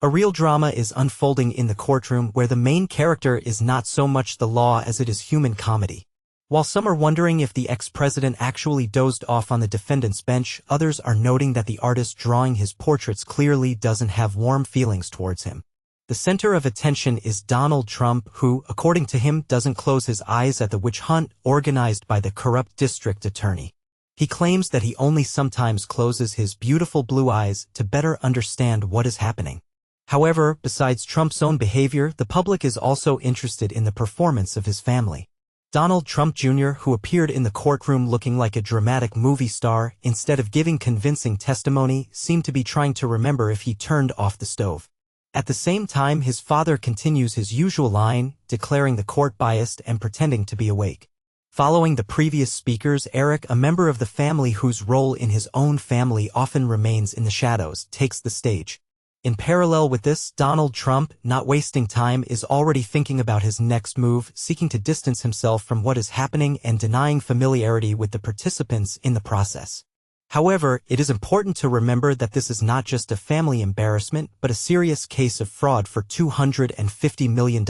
A real drama is unfolding in the courtroom where the main character is not so much the law as it is human comedy. While some are wondering if the ex-president actually dozed off on the defendant's bench, others are noting that the artist drawing his portraits clearly doesn't have warm feelings towards him. The center of attention is Donald Trump, who, according to him, doesn't close his eyes at the witch hunt organized by the corrupt district attorney. He claims that he only sometimes closes his beautiful blue eyes to better understand what is happening. However, besides Trump's own behavior, the public is also interested in the performance of his family. Donald Trump Jr., who appeared in the courtroom looking like a dramatic movie star, instead of giving convincing testimony, seemed to be trying to remember if he turned off the stove. At the same time, his father continues his usual line, declaring the court biased and pretending to be awake. Following the previous speakers, Eric, a member of the family whose role in his own family often remains in the shadows, takes the stage. In parallel with this, Donald Trump, not wasting time, is already thinking about his next move, seeking to distance himself from what is happening and denying familiarity with the participants in the process. However, it is important to remember that this is not just a family embarrassment, but a serious case of fraud for $250 million,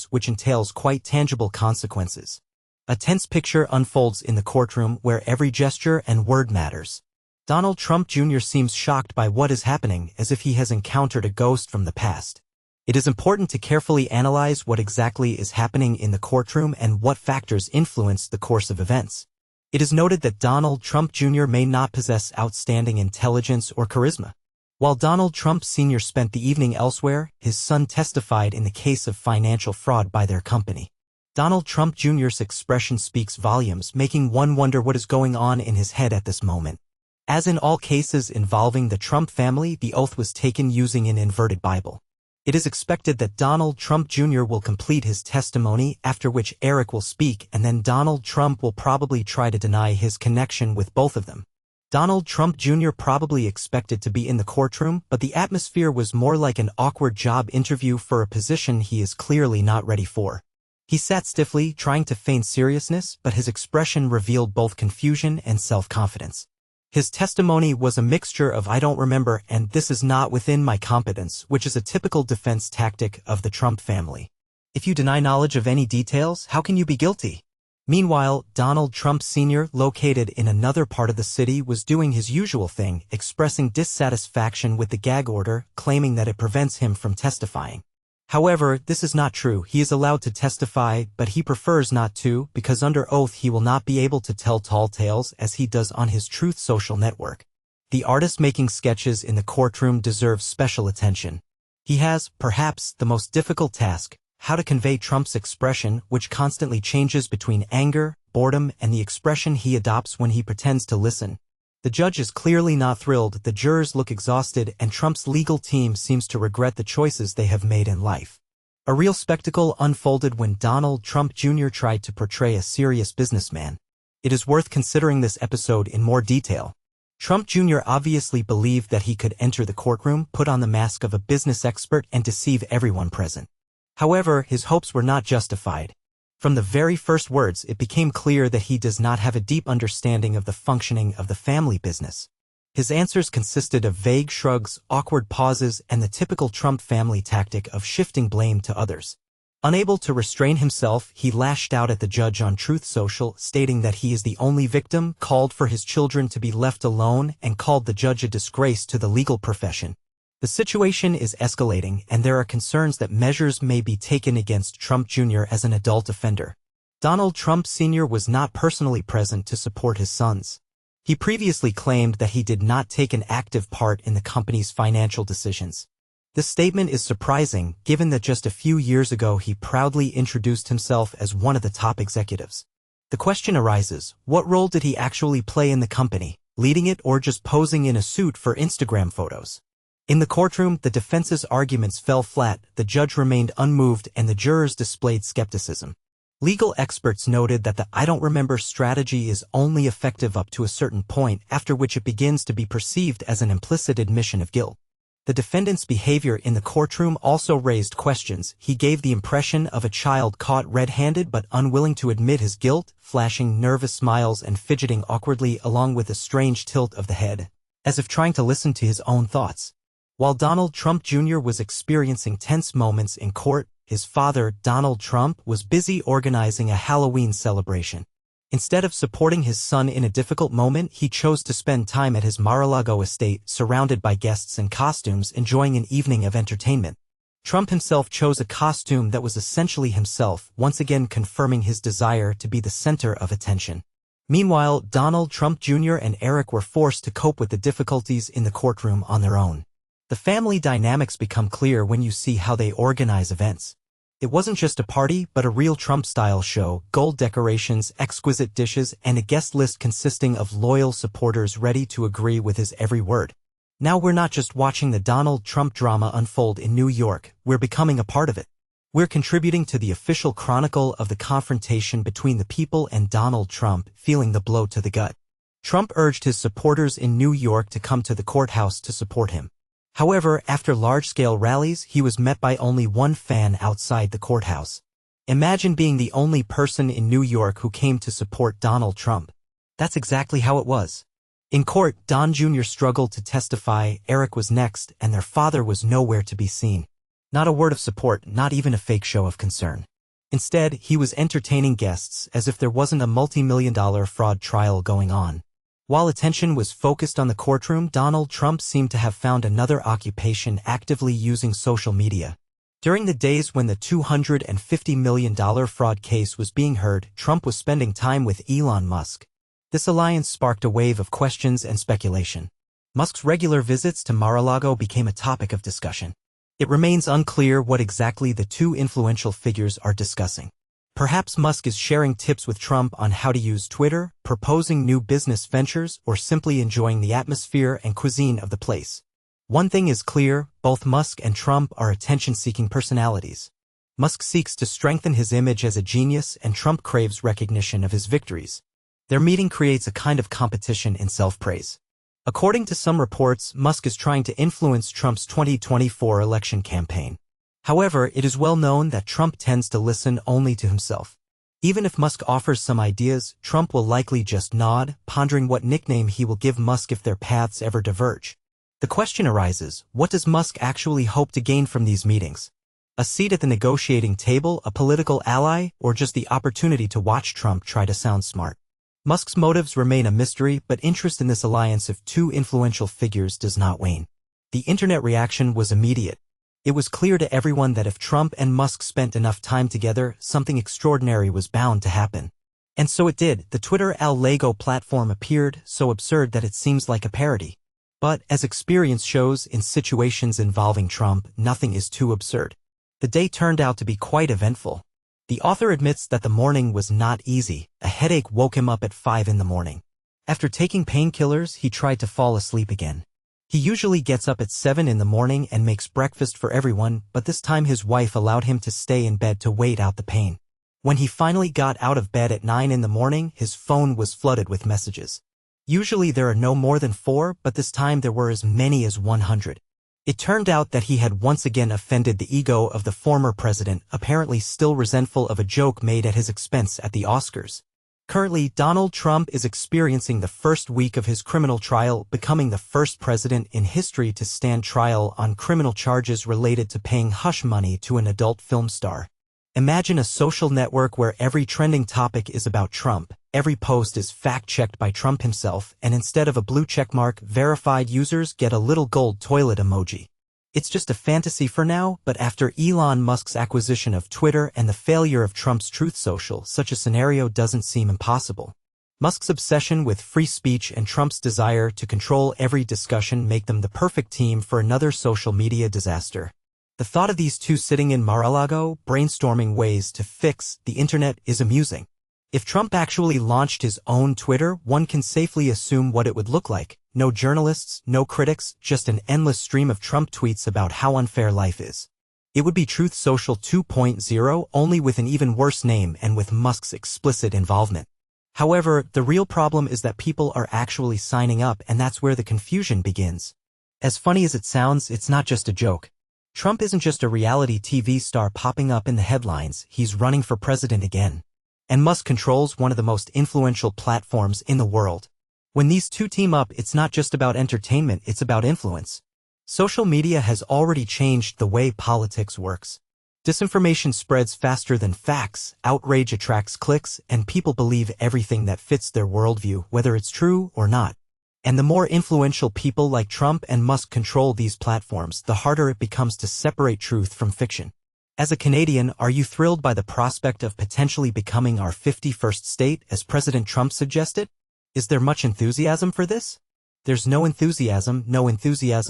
which entails quite tangible consequences. A tense picture unfolds in the courtroom where every gesture and word matters. Donald Trump Jr. seems shocked by what is happening, as if he has encountered a ghost from the past. It is important to carefully analyze what exactly is happening in the courtroom and what factors influence the course of events. It is noted that Donald Trump Jr. may not possess outstanding intelligence or charisma. While Donald Trump Sr. spent the evening elsewhere, his son testified in the case of financial fraud by their company. Donald Trump Jr.'s expression speaks volumes, making one wonder what is going on in his head at this moment. As in all cases involving the Trump family, the oath was taken using an inverted Bible. It is expected that Donald Trump Jr. will complete his testimony, after which Eric will speak, and then Donald Trump will probably try to deny his connection with both of them. Donald Trump Jr. probably expected to be in the courtroom, but the atmosphere was more like an awkward job interview for a position he is clearly not ready for. He sat stiffly, trying to feign seriousness, but his expression revealed both confusion and self-confidence. His testimony was a mixture of "I don't remember" and "this is not within my competence," which is a typical defense tactic of the Trump family. If you deny knowledge of any details, how can you be guilty? Meanwhile, Donald Trump Sr., located in another part of the city, was doing his usual thing, expressing dissatisfaction with the gag order, claiming that it prevents him from testifying. However, this is not true. He is allowed to testify, but he prefers not to, because under oath he will not be able to tell tall tales as he does on his Truth social network. The artist making sketches in the courtroom deserves special attention. He has, perhaps, the most difficult task: how to convey Trump's expression, which constantly changes between anger, boredom, and the expression he adopts when he pretends to listen. The judge is clearly not thrilled, the jurors look exhausted, and Trump's legal team seems to regret the choices they have made in life. A real spectacle unfolded when Donald Trump Jr. tried to portray a serious businessman. It is worth considering this episode in more detail. Trump Jr. obviously believed that he could enter the courtroom, put on the mask of a business expert, and deceive everyone present. However, his hopes were not justified. From the very first words, it became clear that he does not have a deep understanding of the functioning of the family business. His answers consisted of vague shrugs, awkward pauses, and the typical Trump family tactic of shifting blame to others. Unable to restrain himself, he lashed out at the judge on Truth Social, stating that he is the only victim, called for his children to be left alone, and called the judge a disgrace to the legal profession. The situation is escalating, and there are concerns that measures may be taken against Trump Jr. as an adult offender. Donald Trump Sr. was not personally present to support his sons. He previously claimed that he did not take an active part in the company's financial decisions. This statement is surprising, given that just a few years ago he proudly introduced himself as one of the top executives. The question arises, what role did he actually play in the company, leading it or just posing in a suit for Instagram photos? In the courtroom, the defense's arguments fell flat, the judge remained unmoved, and the jurors displayed skepticism. Legal experts noted that the "I don't remember" strategy is only effective up to a certain point, after which it begins to be perceived as an implicit admission of guilt. The defendant's behavior in the courtroom also raised questions. He gave the impression of a child caught red-handed but unwilling to admit his guilt, flashing nervous smiles and fidgeting awkwardly along with a strange tilt of the head, as if trying to listen to his own thoughts. While Donald Trump Jr. was experiencing tense moments in court, his father, Donald Trump, was busy organizing a Halloween celebration. Instead of supporting his son in a difficult moment, he chose to spend time at his Mar-a-Lago estate, surrounded by guests and costumes, enjoying an evening of entertainment. Trump himself chose a costume that was essentially himself, once again confirming his desire to be the center of attention. Meanwhile, Donald Trump Jr. and Eric were forced to cope with the difficulties in the courtroom on their own. The family dynamics become clear when you see how they organize events. It wasn't just a party, but a real Trump-style show, gold decorations, exquisite dishes, and a guest list consisting of loyal supporters ready to agree with his every word. Now we're not just watching the Donald Trump drama unfold in New York, we're becoming a part of it. We're contributing to the official chronicle of the confrontation between the people and Donald Trump, feeling the blow to the gut. Trump urged his supporters in New York to come to the courthouse to support him. However, after large-scale rallies, he was met by only one fan outside the courthouse. Imagine being the only person in New York who came to support Donald Trump. That's exactly how it was. In court, Don Jr. struggled to testify, Eric was next, and their father was nowhere to be seen. Not a word of support, not even a fake show of concern. Instead, he was entertaining guests as if there wasn't a multi-million-dollar fraud trial going on. While attention was focused on the courtroom, Donald Trump seemed to have found another occupation, actively using social media. During the days when the $250 million fraud case was being heard, Trump was spending time with Elon Musk. This alliance sparked a wave of questions and speculation. Musk's regular visits to Mar-a-Lago became a topic of discussion. It remains unclear what exactly the two influential figures are discussing. Perhaps Musk is sharing tips with Trump on how to use Twitter, proposing new business ventures, or simply enjoying the atmosphere and cuisine of the place. One thing is clear, both Musk and Trump are attention-seeking personalities. Musk seeks to strengthen his image as a genius, and Trump craves recognition of his victories. Their meeting creates a kind of competition in self-praise. According to some reports, Musk is trying to influence Trump's 2024 election campaign. However, it is well known that Trump tends to listen only to himself. Even if Musk offers some ideas, Trump will likely just nod, pondering what nickname he will give Musk if their paths ever diverge. The question arises, what does Musk actually hope to gain from these meetings? A seat at the negotiating table, a political ally, or just the opportunity to watch Trump try to sound smart? Musk's motives remain a mystery, but interest in this alliance of two influential figures does not wane. The internet reaction was immediate. It was clear to everyone that if Trump and Musk spent enough time together, something extraordinary was bound to happen. And so it did. The Twitter Lego platform appeared, so absurd that it seems like a parody. But, as experience shows, in situations involving Trump, nothing is too absurd. The day turned out to be quite eventful. The author admits that the morning was not easy. A headache woke him up at 5 in the morning. After taking painkillers, he tried to fall asleep again. He usually gets up at 7 in the morning and makes breakfast for everyone, but this time his wife allowed him to stay in bed to wait out the pain. When he finally got out of bed at 9 in the morning, his phone was flooded with messages. Usually there are no more than 4, but this time there were as many as 100. It turned out that he had once again offended the ego of the former president, apparently still resentful of a joke made at his expense at the Oscars. Currently, Donald Trump is experiencing the first week of his criminal trial, becoming the first president in history to stand trial on criminal charges related to paying hush money to an adult film star. Imagine a social network where every trending topic is about Trump, every post is fact-checked by Trump himself, and instead of a blue checkmark, verified users get a little gold toilet emoji. It's just a fantasy for now, but after Elon Musk's acquisition of Twitter and the failure of Trump's Truth Social, such a scenario doesn't seem impossible. Musk's obsession with free speech and Trump's desire to control every discussion make them the perfect team for another social media disaster. The thought of these two sitting in Mar-a-Lago, brainstorming ways to fix the internet is amusing. If Trump actually launched his own Twitter, one can safely assume what it would look like. No journalists, no critics, just an endless stream of Trump tweets about how unfair life is. It would be Truth Social 2.0, only with an even worse name and with Musk's explicit involvement. However, the real problem is that people are actually signing up, and that's where the confusion begins. As funny as it sounds, it's not just a joke. Trump isn't just a reality TV star popping up in the headlines, he's running for president again. And Musk controls one of the most influential platforms in the world. When these two team up, it's not just about entertainment, it's about influence. Social media has already changed the way politics works. Disinformation spreads faster than facts, outrage attracts clicks, and people believe everything that fits their worldview, whether it's true or not. And the more influential people like Trump and Musk control these platforms, the harder it becomes to separate truth from fiction. As a Canadian, are you thrilled by the prospect of potentially becoming our 51st state, as President Trump suggested? Is there much enthusiasm for this? There's no enthusiasm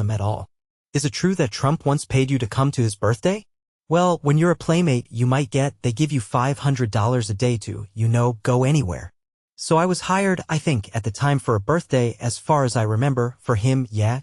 at all. Is it true that Trump once paid you to come to his birthday? Well, when you're a playmate, they give you $500 a day to, go anywhere. So I was hired, I think, at the time for a birthday, as far as I remember, for him, yeah.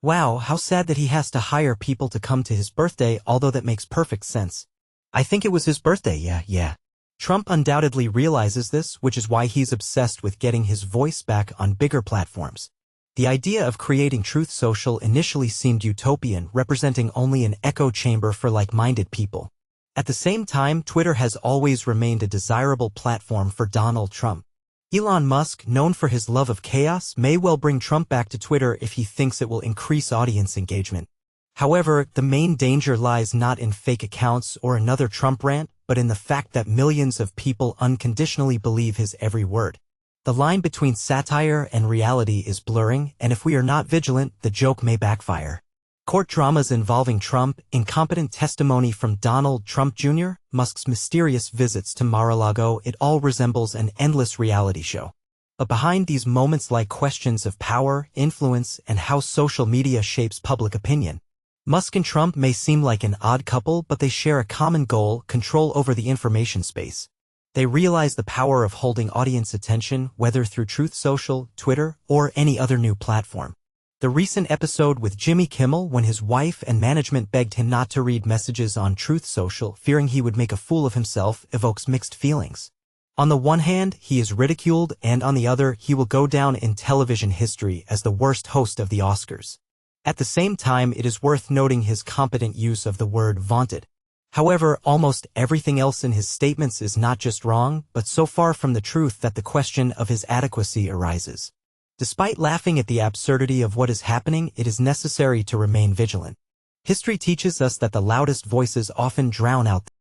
Wow, how sad that he has to hire people to come to his birthday, although that makes perfect sense. I think it was his birthday, yeah. Trump undoubtedly realizes this, which is why he's obsessed with getting his voice back on bigger platforms. The idea of creating Truth Social initially seemed utopian, representing only an echo chamber for like-minded people. At the same time, Twitter has always remained a desirable platform for Donald Trump. Elon Musk, known for his love of chaos, may well bring Trump back to Twitter if he thinks it will increase audience engagement. However, the main danger lies not in fake accounts or another Trump rant, but in the fact that millions of people unconditionally believe his every word. The line between satire and reality is blurring, and if we are not vigilant, the joke may backfire. Court dramas involving Trump, incompetent testimony from Donald Trump Jr., Musk's mysterious visits to Mar-a-Lago, it all resembles an endless reality show. But behind these moments lie questions of power, influence, and how social media shapes public opinion. Musk and Trump may seem like an odd couple, but they share a common goal: control over the information space. They realize the power of holding audience attention, whether through Truth Social, Twitter, or any other new platform. The recent episode with Jimmy Kimmel, when his wife and management begged him not to read messages on Truth Social, fearing he would make a fool of himself, evokes mixed feelings. On the one hand, he is ridiculed, and on the other, he will go down in television history as the worst host of the Oscars. At the same time, it is worth noting his competent use of the word vaunted. However, almost everything else in his statements is not just wrong, but so far from the truth that the question of his adequacy arises. Despite laughing at the absurdity of what is happening, it is necessary to remain vigilant. History teaches us that the loudest voices often drown out